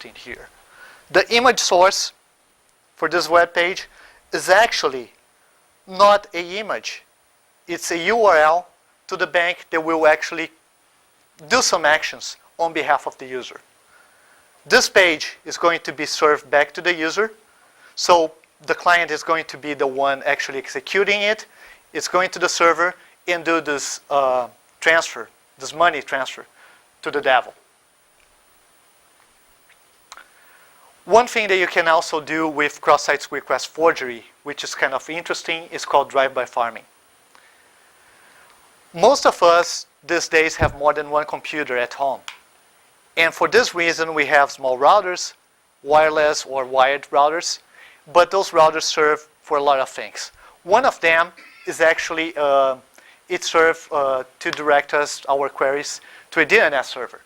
interesting here. The image source for this web page is actually not an image. It's a URL to the bank that will actually do some actions on behalf of the user. This page is going to be served back to the user. So the client is going to be the one actually executing it. It's going to the server and do this transfer, this money transfer to the devil. One thing that you can also do with Crosssite's request forgery, which is kind of interesting, is called drive-by farming. Most of us these days have more than one computer at home. And for this reason, we have small routers, wireless or wired routers, but those routers serve for a lot of things. One of them is actually, it serves to direct us, our queries, to a DNS server.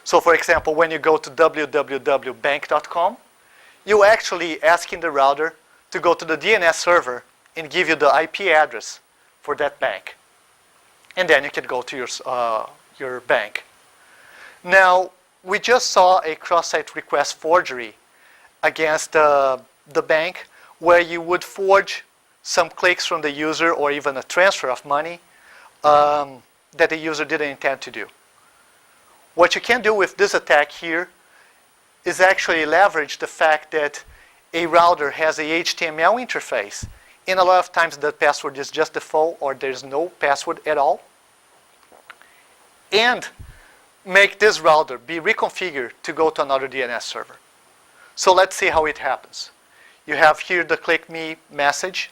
So for example, when you go to www.bank.com, you actually asking the router to go to the DNS server and give you the IP address for that bank. And then you can go to your bank. Now, we just saw a cross-site request forgery against the bank where you would forge some clicks from the user or even a transfer of money that the user didn't intend to do. What you can do with this attack here is actually leverage the fact that a router has a HTML interface. And a lot of times the password is just default or there's no password at all. And make this router be reconfigured to go to another DNS server. So let's see how it happens. You have here the click me message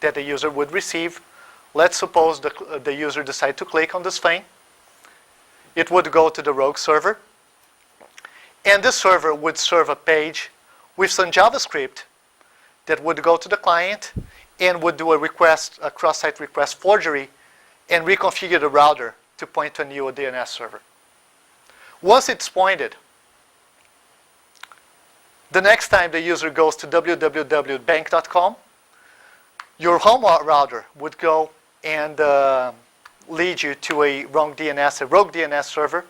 that the user would receive. Let's suppose the user decides to click on this thing. It would go to the rogue server. And this server would serve a page with some JavaScript that would go to the client and would do a request, a cross-site request forgery, and reconfigure the router to point to a new DNS server. Once it's pointed, the next time the user goes to www.bank.com, your home router would go and lead you to a wrong DNS, a rogue DNS server,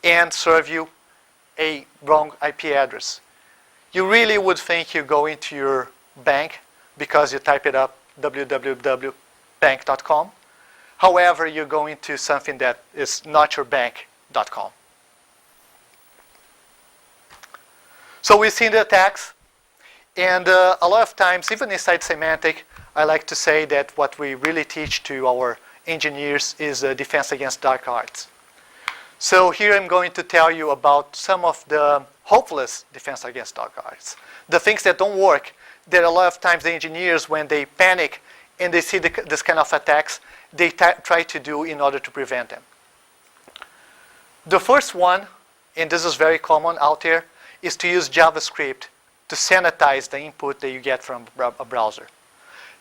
and serve you a wrong IP address. You really would think you go into your bank because you type it up, www.bank.com. However, you're going to something that is not your bank.com. So we've seen the attacks. And a lot of times, even inside Symantec, I like to say that what we really teach to our engineers is defense against dark arts. So here I'm going to tell you about some of the hopeless defense against dark arts. The things that don't work, that a lot of times the engineers, when they panic and they see this kind of attacks, they try to do in order to prevent them. The first one, and this is very common out there, is to use JavaScript to sanitize the input that you get from a browser.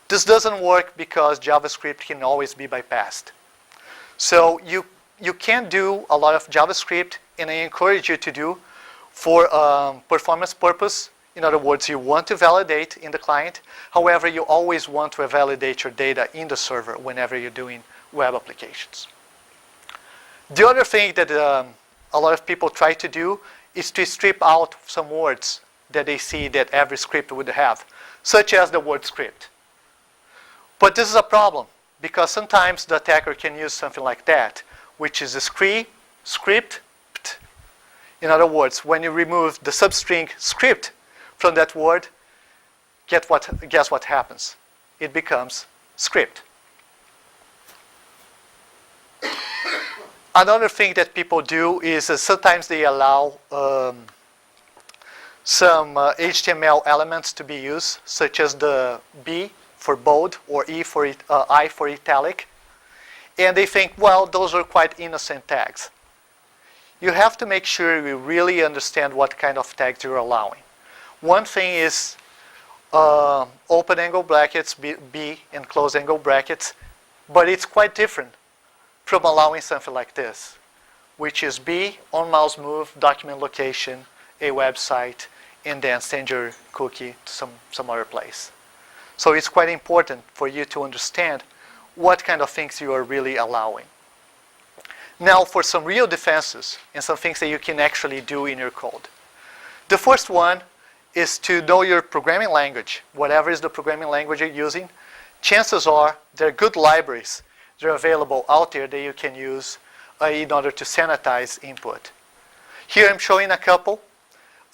This doesn't work because JavaScript can always be bypassed. So you can do a lot of JavaScript, and I encourage you to do for performance purpose. In other words, you want to validate in the client. However, you always want to validate your data in the server whenever you're doing web applications. The other thing that a lot of people try to do is to strip out some words that they see that every script would have, such as the word script. But this is a problem, because sometimes the attacker can use something like that, which is a script. In other words, when you remove the substring script from that word, guess what happens? It becomes script. Another thing that people do is sometimes they allow some HTML elements to be used, such as the B for bold or I for italic. And they think, well, those are quite innocent tags. You have to make sure you really understand what kind of tags you're allowing. One thing is open angle brackets, B and close angle brackets, but it's quite different from allowing something like this, which is B, on mouse move, document location, a website, and then send your cookie to some other place. So it's quite important for you to understand what kind of things you are really allowing. Now, for some real defenses and some things that you can actually do in your code. The first one is to know your programming language. Whatever is the programming language you're using, chances are there are good libraries that are available out there that you can use in order to sanitize input. Here I'm showing a couple.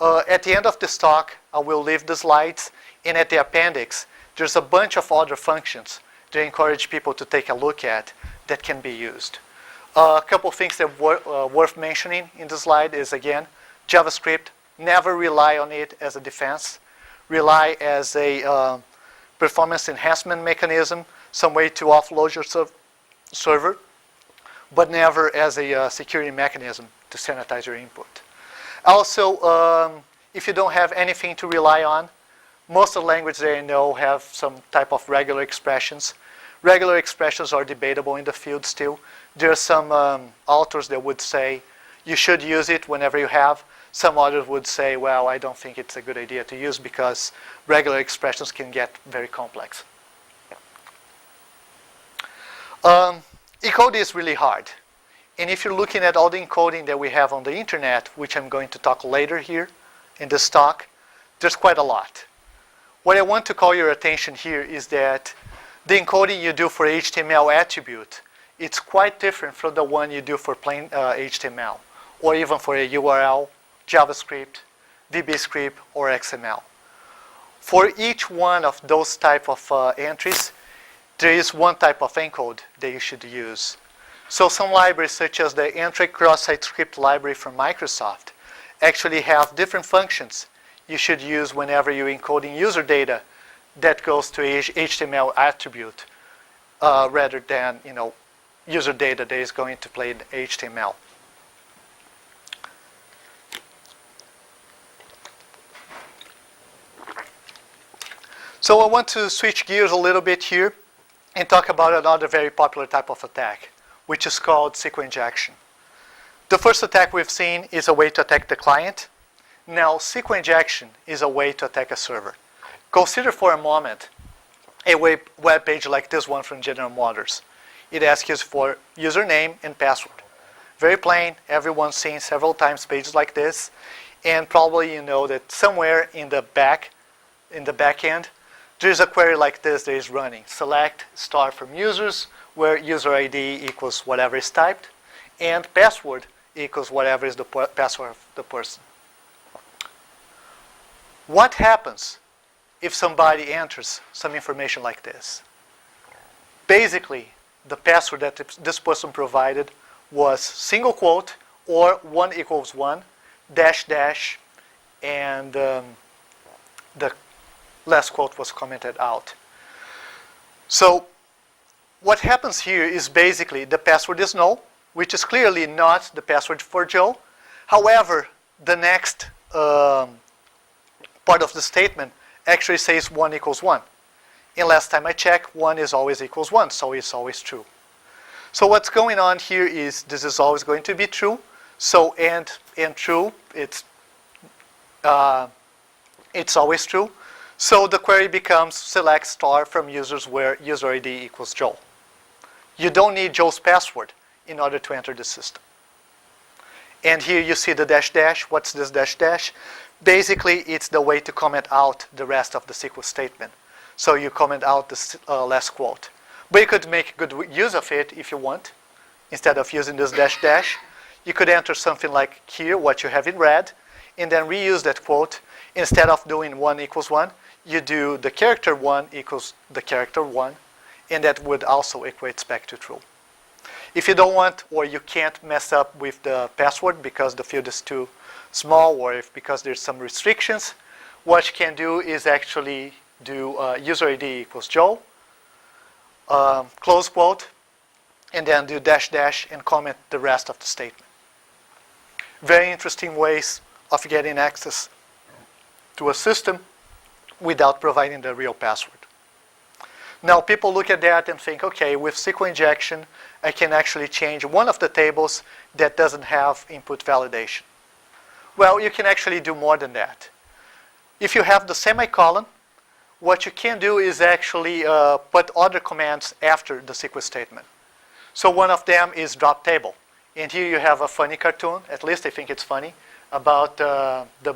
At the end of this talk, I will leave the slides, and at the appendix, there's a bunch of other functions that I encourage people to take a look at that can be used. A couple of things that are worth mentioning in the slide is, again, JavaScript. Never rely on it as a defense. Rely as a performance enhancement mechanism, some way to offload your server, but never as a security mechanism to sanitize your input. Also, if you don't have anything to rely on, most of the languages that I know have some type of regular expressions. Regular expressions are debatable in the field still. There are some authors that would say you should use it whenever you have. Some others would say, well, I don't think it's a good idea to use because regular expressions can get very complex. Encoding is really hard. And if you're looking at all the encoding that we have on the internet, which I'm going to talk later here in this talk, there's quite a lot. What I want to call your attention here is that the encoding you do for HTML attribute, it's quite different from the one you do for plain HTML, or even for a URL, JavaScript, VBScript, or XML. For each one of those type of entries, there is one type of encode that you should use. So some libraries, such as the entry Crosssite script library from Microsoft, actually have different functions you should use whenever you're encoding user data that goes to HTML attribute rather than user data that is going to play in HTML. So I want to switch gears a little bit here and talk about another very popular type of attack, which is called Sequin Jackson. The first attack we've seen is a way to attack the client. Now, Sequin Jackson is a way to attack a server. Consider for a moment a web page like this one from General Motors. It asks you for username and password. Very plain. Everyone's seen several times pages like this. And probably you know that somewhere in the back end, there's a query like this that is running. Select star from users, where user ID equals whatever is typed, and password equals whatever is the password of the person. What happens if somebody enters some information like this? Basically, the password that this person provided was single quote or 1 equals 1, dash dash, and the last quote was commented out. So what happens here is basically the password is null, which is clearly not the password for Joe. However, the next part of the statement actually says 1 equals 1. And last time I checked, 1 is always equals 1, so it's always true. So what's going on here is this is always going to be true. So and true, it's always true. So the query becomes select star from users where user ID equals Joel. You don't need Joel's password in order to enter the system. And here you see the dash dash. What's this dash dash? Basically, it's the way to comment out the rest of the SQL statement. So you comment out the last quote. But you could make good use of it if you want. Instead of using this dash dash, you could enter something like here, what you have in red, and then reuse that quote. Instead of doing 1 equals 1, you do the character 1 equals the character 1, and that would also equate back to true. If you don't want or you can't mess up with the password because the field is too small or if because there's some restrictions, what you can do is actually do user ID equals Joe, close quote, and then do dash dash and comment the rest of the statement. Very interesting ways of getting access to a system without providing the real password. Now people look at that and think, okay, with SQL injection, I can actually change one of the tables that doesn't have input validation. Well, you can actually do more than that. If you have the semicolon, what you can do is actually put other commands after the SQL statement. So one of them is drop table. And here you have a funny cartoon, at least I think it's funny, about the